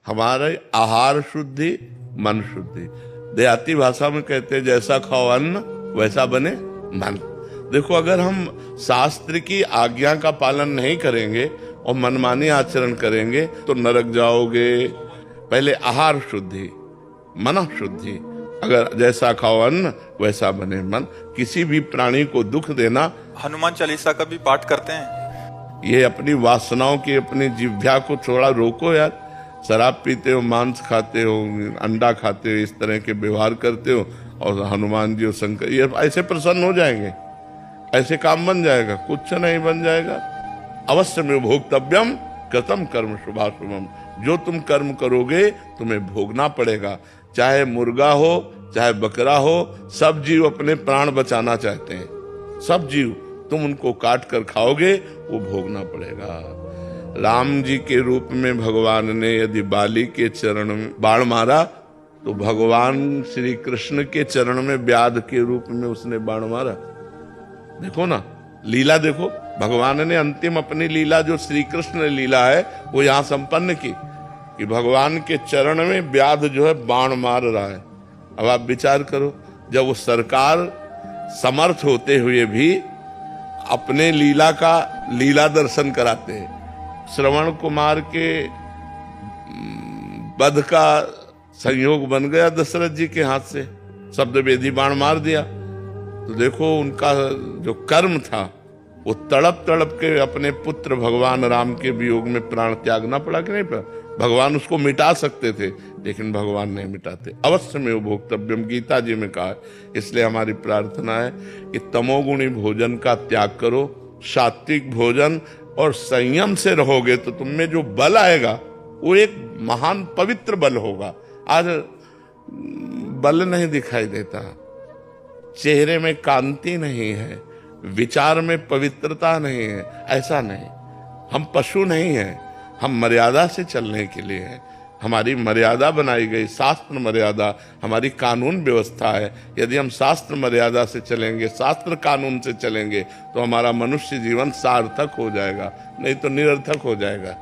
हमारे आहार शुद्धि, मन शुद्धि। देहाती भाषा में कहते हैं जैसा खाओ अन्न वैसा बने मन। देखो, अगर हम शास्त्र की आज्ञा का पालन नहीं करेंगे और मनमानी आचरण करेंगे तो नरक जाओगे। पहले आहार शुद्धि, मन शुद्धि। अगर जैसा खाओ अन्न वैसा बने मन। किसी भी प्राणी को दुख देना। हनुमान चालीसा का भी पाठ करते हैं। ये अपनी वासनाओं की, अपनी जिह्वा को थोड़ा रोको यार। शराब पीते हो, मांस खाते हो, अंडा खाते हो, इस तरह के व्यवहार करते हो और हनुमान जी और शंकर ये ऐसे प्रसन्न हो जाएंगे, ऐसे काम बन जाएगा? कुछ नहीं बन जाएगा। अवश्य में भोक्तव्यम कृतम कर्म शुभाशुभम। जो तुम कर्म करोगे तुम्हें भोगना पड़ेगा। चाहे मुर्गा हो, चाहे बकरा हो, सब जीव अपने प्राण बचाना चाहते हैं। सब जीव, तुम उनको काट कर खाओगे, वो भोगना पड़ेगा। राम जी के रूप में भगवान ने यदि बाली के चरण में बाण मारा तो भगवान श्री कृष्ण के चरण में व्याध के रूप में उसने बाण मारा। देखो ना, लीला देखो। भगवान ने अंतिम अपनी लीला, जो श्री कृष्ण लीला है, वो यहां संपन्न की कि भगवान के चरण में व्याध जो है बाण मार रहा है। अब आप विचार करो, जब वो सरकार समर्थ होते हुए भी अपने लीला का लीला दर्शन कराते हैं। श्रवण कुमार के वध का संयोग बन गया दशरथ जी के हाथ से, शब्द वेदी बाण मार दिया। तो देखो, उनका जो कर्म था वो तड़प तड़प के अपने पुत्र भगवान राम के वियोग में प्राण त्यागना पड़ा कि नहीं पड़ा? भगवान उसको मिटा सकते थे, लेकिन भगवान नहीं मिटाते। अवश्य में भोक्तव्यम, गीता जी में कहा है। इसलिए हमारी प्रार्थना है कि तमोगुणी भोजन का त्याग करो, सात्विक भोजन और संयम से रहोगे तो तुम में जो बल आएगा वो एक महान पवित्र बल होगा। आज बल नहीं दिखाई देता, चेहरे में कांति नहीं है, विचार में पवित्रता नहीं है। ऐसा नहीं, हम पशु नहीं हैं, हम मर्यादा से चलने के लिए हैं। हमारी मर्यादा बनाई गई, शास्त्र मर्यादा हमारी कानून व्यवस्था है। यदि हम शास्त्र मर्यादा से चलेंगे, शास्त्र कानून से चलेंगे तो हमारा मनुष्य जीवन सार्थक हो जाएगा, नहीं तो निरर्थक हो जाएगा।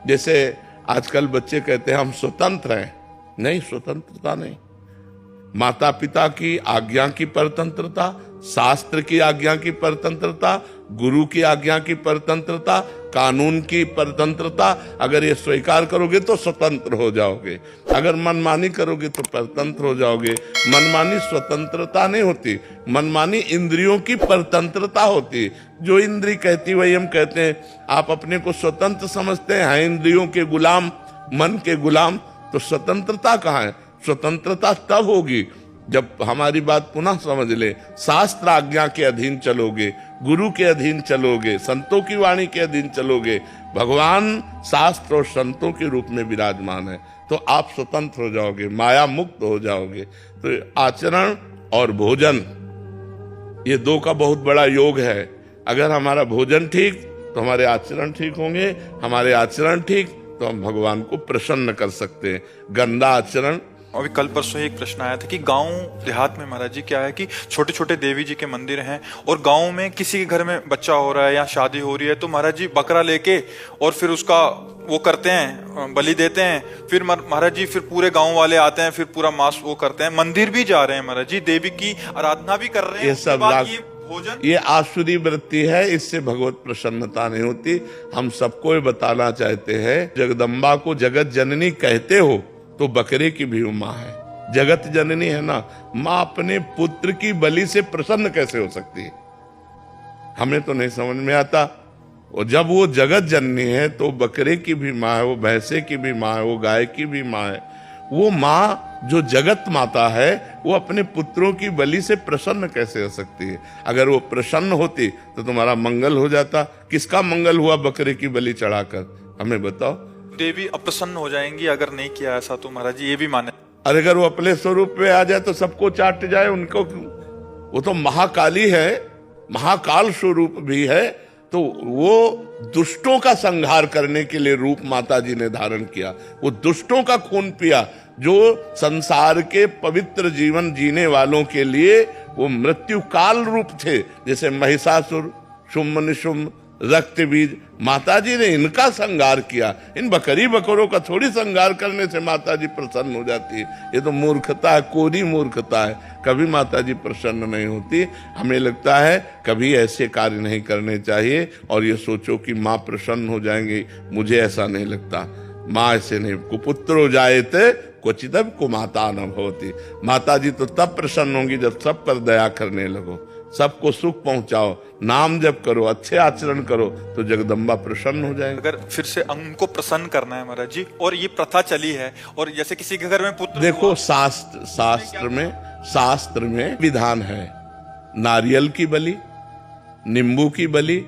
जैसे आजकल बच्चे कहते हैं हम स्वतंत्र हैं। नहीं, स्वतंत्रता नहीं। माता पिता की आज्ञा की परतंत्रता, शास्त्र की आज्ञा की परतंत्रता, गुरु की आज्ञा की परतंत्रता, कानून की परतंत्रता, अगर ये स्वीकार करोगे तो स्वतंत्र हो जाओगे। अगर मनमानी करोगे तो परतंत्र हो जाओगे। मनमानी स्वतंत्रता नहीं होती, मनमानी इंद्रियों की परतंत्रता होती। जो इंद्री कहती वही हम कहते हैं। आप अपने को स्वतंत्र समझते हैं इंद्रियों के गुलाम, मन के गुलाम, तो स्वतंत्रता कहाँ है? स्वतंत्रता तब होगी जब हमारी बात पुनः समझ ले। शास्त्र आज्ञा के अधीन चलोगे, गुरु के अधीन चलोगे, संतों की वाणी के अधीन चलोगे। भगवान शास्त्र और संतों के रूप में विराजमान है, तो आप स्वतंत्र हो जाओगे, माया मुक्त हो जाओगे। तो आचरण और भोजन, ये दो का बहुत बड़ा योग है। अगर हमारा भोजन ठीक तो हमारे आचरण ठीक होंगे, हमारे आचरण ठीक तो हम भगवान को प्रसन्न कर सकते हैं। गंदा आचरण। अभी कल परसों एक प्रश्न आया था कि गांव देहात में महाराज जी क्या है कि छोटे छोटे देवी जी के मंदिर हैं और गांव में किसी के घर में बच्चा हो रहा है या शादी हो रही है तो महाराज जी बकरा लेके और फिर उसका वो करते हैं, बलि देते हैं। फिर महाराज जी फिर पूरे गांव वाले आते हैं, फिर पूरा मांस वो करते हैं। मंदिर भी जा रहे हैं महाराज जी, देवी की आराधना भी कर रहे हैं। ये सब ये आसुरी वृत्ति है, इससे भगवत प्रसन्नता नहीं होती। हम सबको ये बताना चाहते हैं, जगदम्बा को जगत जननी कहते हो तो बकरे की भी माँ है। जगत जननी है ना, माँ अपने पुत्र की बलि से प्रसन्न कैसे हो सकती है? हमें तो नहीं समझ में आता। और जब वो जगत जननी है तो बकरे की भी माँ है, वो भैंसे की भी माँ है, वो गाय की भी माँ है। वो माँ जो जगत माता है वो अपने पुत्रों की बलि से प्रसन्न कैसे हो सकती है? अगर वो प्रसन्न होती तो तुम्हारा मंगल हो जाता। किसका मंगल हुआ बकरे की बलि चढ़ाकर? हमें बताओ। देवी अप्रसन्न हो जाएंगी अगर नहीं किया ऐसा, तो महाराज जी ये भी माने। अरे अगर वो अपने स्वरूप में आ जाए तो सबको चाट जाए उनको। वो तो महाकाली है, महाकाल स्वरूप भी है। तो वो दुष्टों का संहार करने के लिए रूप माता जी ने धारण किया। वो दुष्टों का खून पिया, जो संसार के पवित्र जीवन जीने वालों के लिए वो मृत्यु काल रूप थे। जैसे महिषासुर, शुम्भ निशुम्भ, रक्त बीज, माताजी ने इनका श्रृंगार किया। इन बकरी बकरों का थोड़ी श्रृंगार करने से माताजी प्रसन्न हो जाती है। ये तो मूर्खता है, कोरी मूर्खता है। कभी माताजी प्रसन्न नहीं होती। हमें लगता है कभी ऐसे कार्य नहीं करने चाहिए और ये सोचो कि माँ प्रसन्न हो जाएंगी, मुझे ऐसा नहीं लगता। माँ ऐसे नहीं, कुपुत्रो जायते क्वचिदपि कुमाता न भवति। माताजी तो तब प्रसन्न होंगी जब सब पर दया करने लगो, सबको सुख पहुंचाओ, नाम जप करो, अच्छे आचरण करो, तो जगदम्बा प्रसन्न हो जाएगी। अगर फिर से उनको प्रसन्न करना है महाराज जी, और ये प्रथा चली है, और जैसे किसी के घर में पुत्र देखो शास्त्र में विधान है, नारियल की बलि, नींबू की बलि,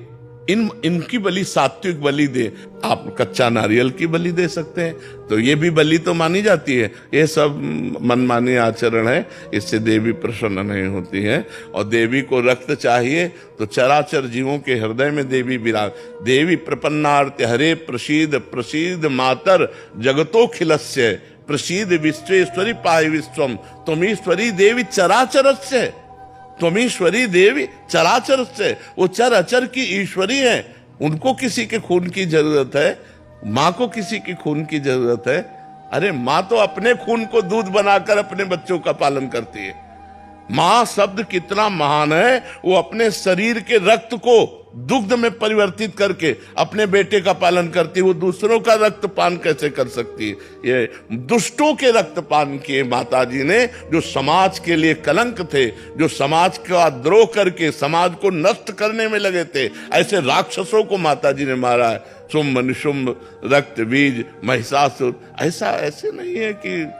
इनकी बलि सात्विक बलि दे। आप कच्चा नारियल की बलि दे सकते हैं, तो ये भी बलि तो मानी जाती है। ये सब मनमानी आचरण है, इससे देवी प्रसन्न नहीं होती है। और देवी को रक्त चाहिए तो चराचर जीवों के हृदय में देवी विराज। देवी प्रपन्नार्थ हरे प्रसीद प्रसीद मातर जगतोखिलस्य प्रसीद विश्वेश्वरी पाहि विश्वम त्वमीश्वरी देवी चराचरस्य। त्वमीश्वरी देवी चराचर से, वो चर अचर की ईश्वरी है। उनको किसी के खून की जरूरत है? माँ को किसी की खून की जरूरत है? अरे माँ तो अपने खून को दूध बनाकर अपने बच्चों का पालन करती है। माँ शब्द कितना महान है, वो अपने शरीर के रक्त को दुग्ध में परिवर्तित करके अपने बेटे का पालन करती है। वो दूसरों का रक्तपान कैसे कर सकती है? ये दुष्टों के रक्तपान किए माताजी ने, जो समाज के लिए कलंक थे, जो समाज का द्रोह करके समाज को नष्ट करने में लगे थे। ऐसे राक्षसों को माताजी ने मारा है। शुंभ निशुंभ, रक्त बीज, महिषासुर। ऐसे नहीं है कि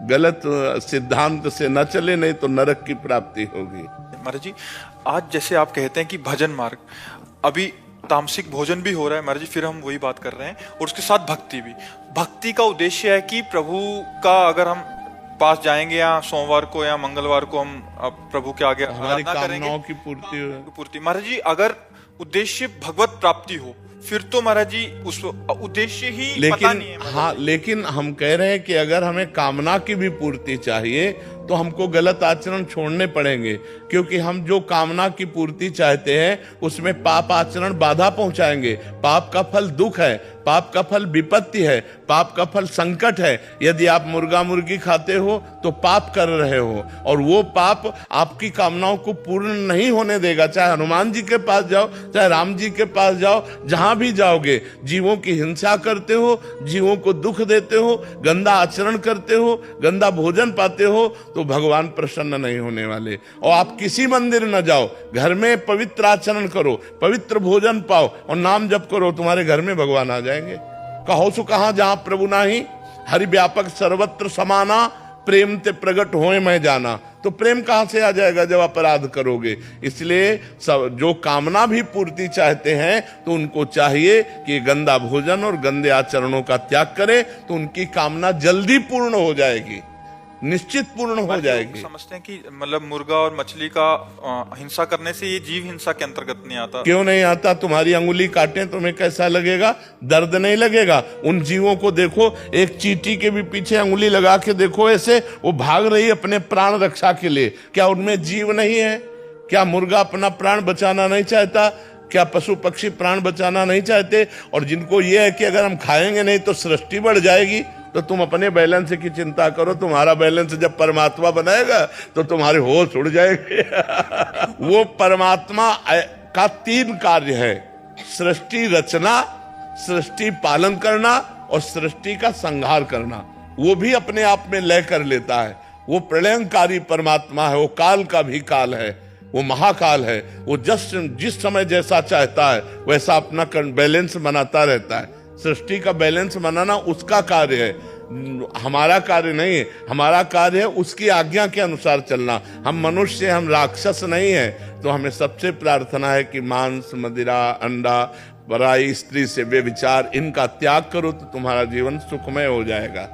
गलत सिद्धांत से न चले, नहीं तो नरक की प्राप्ति होगी। महाराज जी, आज जैसे आप कहते हैं कि भजन मार्ग, अभी तामसिक भोजन भी हो रहा है महाराज जी, फिर हम वही बात कर रहे हैं, और उसके साथ भक्ति भी। भक्ति का उद्देश्य है कि प्रभु का अगर हम पास जाएंगे या सोमवार को या मंगलवार को हम प्रभु के आगे हमारी कामनाओं की पूर्ति। महाराज जी, अगर उद्देश्य भगवत प्राप्ति हो, फिर तो महाराज जी उस उद्देश्य ही पता नहीं है। हाँ, लेकिन हम कह रहे हैं कि अगर हमें कामना की भी पूर्ति चाहिए तो हमको गलत आचरण छोड़ने पड़ेंगे, क्योंकि हम जो कामना की पूर्ति चाहते हैं उसमें पाप आचरण बाधा पहुंचाएंगे। पाप का फल दुख है, पाप का फल विपत्ति है, पाप का फल संकट है। यदि आप मुर्गा मुर्गी खाते हो तो पाप कर रहे हो, और वो पाप आपकी कामनाओं को पूर्ण नहीं होने देगा। चाहे हनुमान जी के पास जाओ, चाहे राम जी के पास जाओ, जहां भी जाओगे जीवों की हिंसा करते हो, जीवों को दुख देते हो, गंदा आचरण करते हो, गंदा भोजन पाते हो, तो भगवान प्रसन्न नहीं होने वाले। और आप किसी मंदिर न जाओ, घर में पवित्र आचरण करो, पवित्र भोजन पाओ और नाम जप करो, तुम्हारे घर में भगवान आ जाएंगे। कहो सो कहां जहां प्रभु नाही, हरि व्यापक सर्वत्र समाना, प्रेम ते प्रगट होए मैं जाना। तो प्रेम कहां से आ जाएगा जब अपराध करोगे? इसलिए जो कामना भी पूर्ति चाहते हैं तो उनको चाहिए कि गंदा भोजन और गंदे आचरणों का त्याग करें, तो उनकी कामना जल्दी पूर्ण हो जाएगी, निश्चित पूर्ण हो जाएगी। समझते हैं कि मतलब मुर्गा और मछली का हिंसा करने से ये जीव हिंसा के अंतर्गत नहीं आता। क्यों नहीं आता? तुम्हारी अंगुली काटे तुम्हें कैसा लगेगा? दर्द नहीं लगेगा? उन जीवों को देखो, एक चींटी के भी पीछे अंगुली लगा के देखो, ऐसे वो भाग रही है अपने प्राण रक्षा के लिए। क्या उनमें जीव नहीं है? क्या मुर्गा अपना प्राण बचाना नहीं चाहता? क्या पशु पक्षी प्राण बचाना नहीं चाहते? और जिनको ये है कि अगर हम खाएंगे नहीं तो सृष्टि बढ़ जाएगी, तो तुम अपने बैलेंस की चिंता करो। तुम्हारा बैलेंस जब परमात्मा बनाएगा तो तुम्हारे होश उड़ जाएंगे। वो परमात्मा का 3 कार्य है: सृष्टि रचना, सृष्टि पालन करना और सृष्टि का संहार करना। वो भी अपने आप में लय कर लेता है। वो प्रलयंकारी परमात्मा है, वो काल का भी काल है, वो महाकाल है। वो जिस समय जैसा चाहता है वैसा अपना बैलेंस बनाता रहता है। सृष्टि का बैलेंस बनाना उसका कार्य है, हमारा कार्य नहीं है। हमारा कार्य है उसकी आज्ञा के अनुसार चलना। हम मनुष्य, हम राक्षस नहीं है। तो हमें सबसे प्रार्थना है कि मांस, मदिरा, अंडा, पराई स्त्री से व्यभिचार, इनका त्याग करो तो तुम्हारा जीवन सुखमय हो जाएगा।